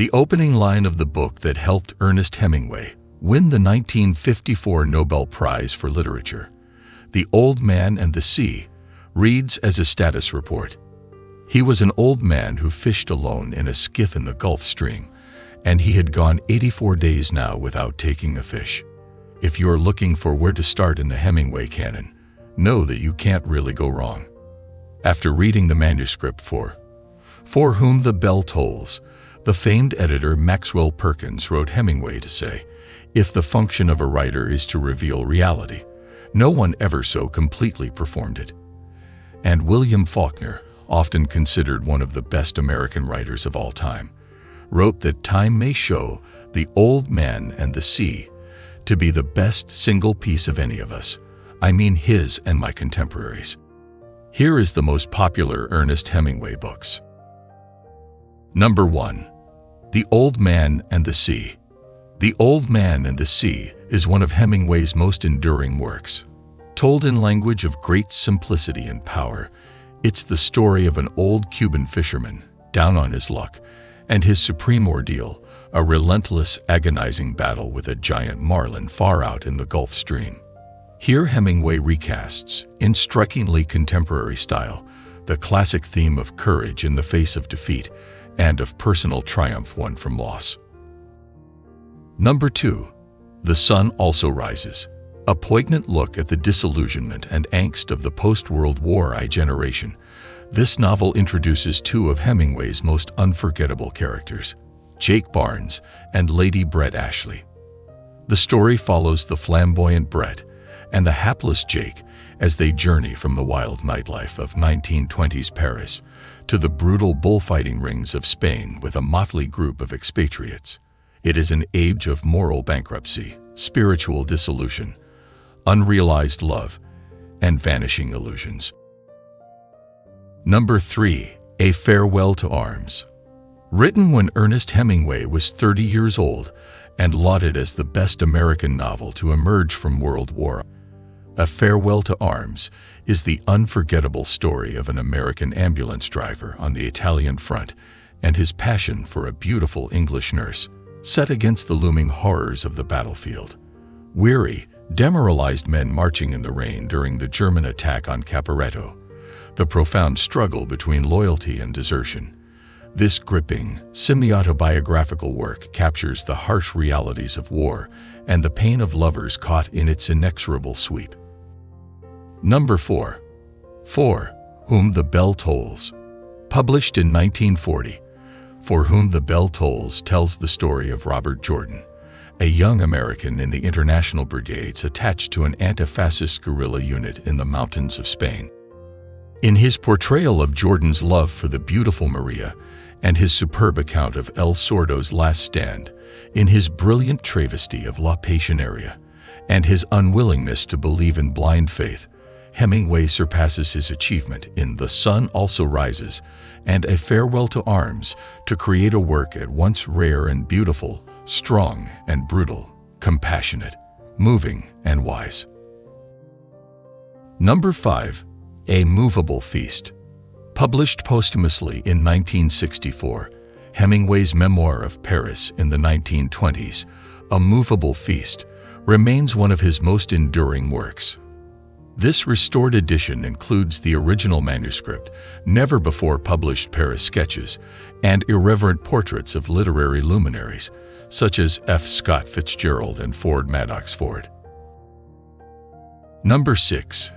The opening line of the book that helped Ernest Hemingway win the 1954 Nobel Prize for Literature, "The Old Man and the Sea," reads as a status report. He was an old man who fished alone in a skiff in the Gulf Stream, and he had gone 84 days now without taking a fish. If you're looking for where to start in the Hemingway canon, know that you can't really go wrong. After reading the manuscript For Whom the Bell Tolls, the famed editor Maxwell Perkins wrote Hemingway to say, "If the function of a writer is to reveal reality, no one ever so completely performed it." And William Faulkner, often considered one of the best American writers of all time, wrote that time may show The Old Man and the Sea to be the best single piece of any of us, I mean his and my contemporaries. Here is the most popular Ernest Hemingway books. Number 1. The Old Man and the Sea. The Old Man and the Sea is one of Hemingway's most enduring works. Told in language of great simplicity and power, it's the story of an old Cuban fisherman, down on his luck, and his supreme ordeal, a relentless, agonizing battle with a giant marlin far out in the Gulf Stream. Here Hemingway recasts, in strikingly contemporary style, the classic theme of courage in the face of defeat and of personal triumph won from loss. Number 2. The Sun Also Rises. A poignant look at the disillusionment and angst of the post-World War I generation, this novel introduces two of Hemingway's most unforgettable characters, Jake Barnes and Lady Brett Ashley. The story follows the flamboyant Brett and the hapless Jake as they journey from the wild nightlife of 1920s Paris to the brutal bullfighting rings of Spain with a motley group of expatriates. It is an age of moral bankruptcy, spiritual dissolution, unrealized love, and vanishing illusions. Number 3. A Farewell to Arms. Written when Ernest Hemingway was 30 years old and lauded as the best American novel to emerge from World War I, A Farewell to Arms is the unforgettable story of an American ambulance driver on the Italian front and his passion for a beautiful English nurse, set against the looming horrors of the battlefield. Weary, demoralized men marching in the rain during the German attack on Caporetto, the profound struggle between loyalty and desertion. This gripping, semi-autobiographical work captures the harsh realities of war and the pain of lovers caught in its inexorable sweep. Number 4. For Whom the Bell Tolls. Published in 1940, For Whom the Bell Tolls tells the story of Robert Jordan, a young American in the International Brigades attached to an anti-fascist guerrilla unit in the mountains of Spain. In his portrayal of Jordan's love for the beautiful Maria and his superb account of El Sordo's last stand, in his brilliant travesty of La Pasionaria, and his unwillingness to believe in blind faith, Hemingway surpasses his achievement in The Sun Also Rises and A Farewell to Arms to create a work at once rare and beautiful, strong and brutal, compassionate, moving and wise. Number 5. A Movable Feast. Published posthumously in 1964, Hemingway's memoir of Paris in the 1920s, A Movable Feast, remains one of his most enduring works. This restored edition includes the original manuscript, never before published Paris sketches, and irreverent portraits of literary luminaries, such as F. Scott Fitzgerald and Ford Madox Ford. Number 6.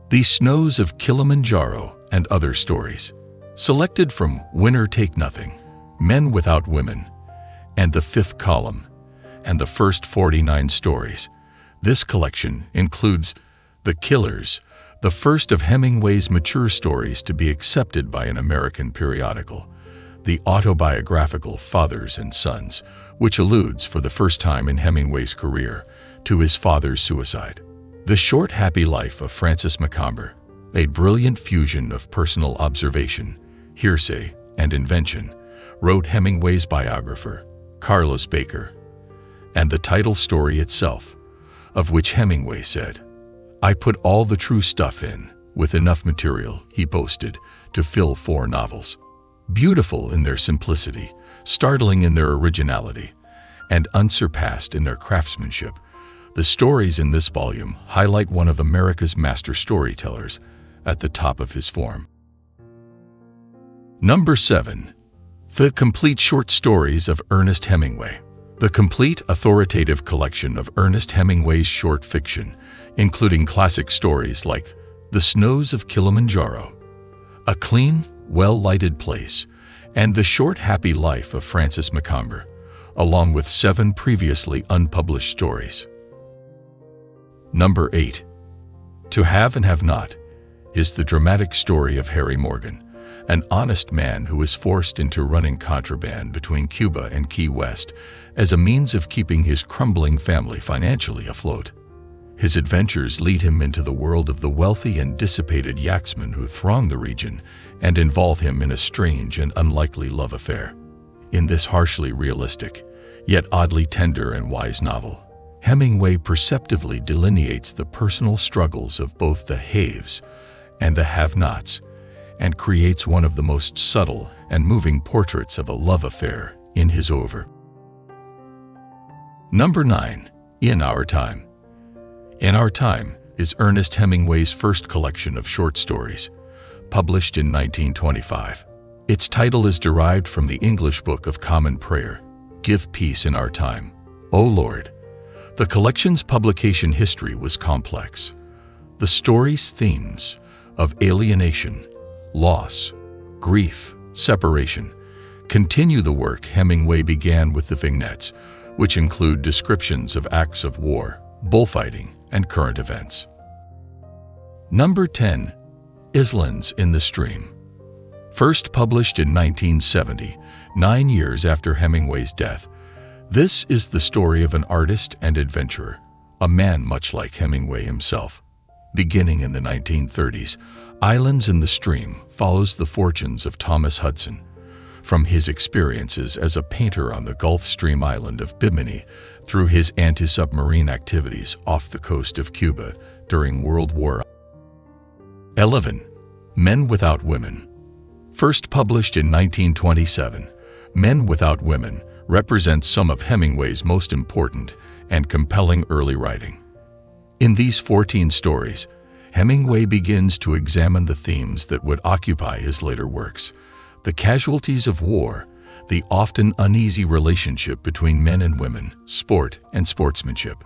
The Snows of Kilimanjaro and Other Stories. Selected from Winner Take Nothing, Men Without Women, and The Fifth Column, and the First 49 Stories. This collection includes The Killers, the first of Hemingway's mature stories to be accepted by an American periodical, the autobiographical Fathers and Sons, which alludes for the first time in Hemingway's career to his father's suicide. The Short Happy Life of Francis Macomber, a brilliant fusion of personal observation, hearsay, and invention, wrote Hemingway's biographer, Carlos Baker, and the title story itself, of which Hemingway said, "I put all the true stuff in, with enough material," he boasted, "to fill 4 novels." Beautiful in their simplicity, startling in their originality and unsurpassed in their craftsmanship. The stories in this volume highlight one of America's master storytellers at the top of his form. Number 7. The Complete Short Stories of Ernest Hemingway. The complete authoritative collection of Ernest Hemingway's short fiction, including classic stories like The Snows of Kilimanjaro, A Clean, Well-Lighted Place, and The Short Happy Life of Francis Macomber, along with 7 previously unpublished stories. Number 8. To Have and Have Not is the dramatic story of Harry Morgan, an honest man who is forced into running contraband between Cuba and Key West as a means of keeping his crumbling family financially afloat. His adventures lead him into the world of the wealthy and dissipated yachtsmen who throng the region and involve him in a strange and unlikely love affair. In this harshly realistic, yet oddly tender and wise novel, Hemingway perceptively delineates the personal struggles of both the haves and the have-nots, and creates one of the most subtle and moving portraits of a love affair in his oeuvre. Number 9. In Our Time. In Our Time is Ernest Hemingway's first collection of short stories, published in 1925. Its title is derived from the English Book of Common Prayer, Give Peace in Our Time, O Lord. The collection's publication history was complex. The story's themes of alienation, loss, grief, separation continue the work Hemingway began with the vignettes, which include descriptions of acts of war, bullfighting, and current events. Number 10. Islands in the Stream. First published in 1970, 9 years after Hemingway's death, this is the story of an artist and adventurer, a man much like Hemingway himself. Beginning in the 1930s, Islands in the Stream follows the fortunes of Thomas Hudson, from his experiences as a painter on the Gulf Stream island of Bimini through his anti-submarine activities off the coast of Cuba during World War. 11. Men Without Women. First published in 1927, Men Without Women represents some of Hemingway's most important and compelling early writing. In these 14 stories, Hemingway begins to examine the themes that would occupy his later works: the casualties of war, the often uneasy relationship between men and women, sport and sportsmanship.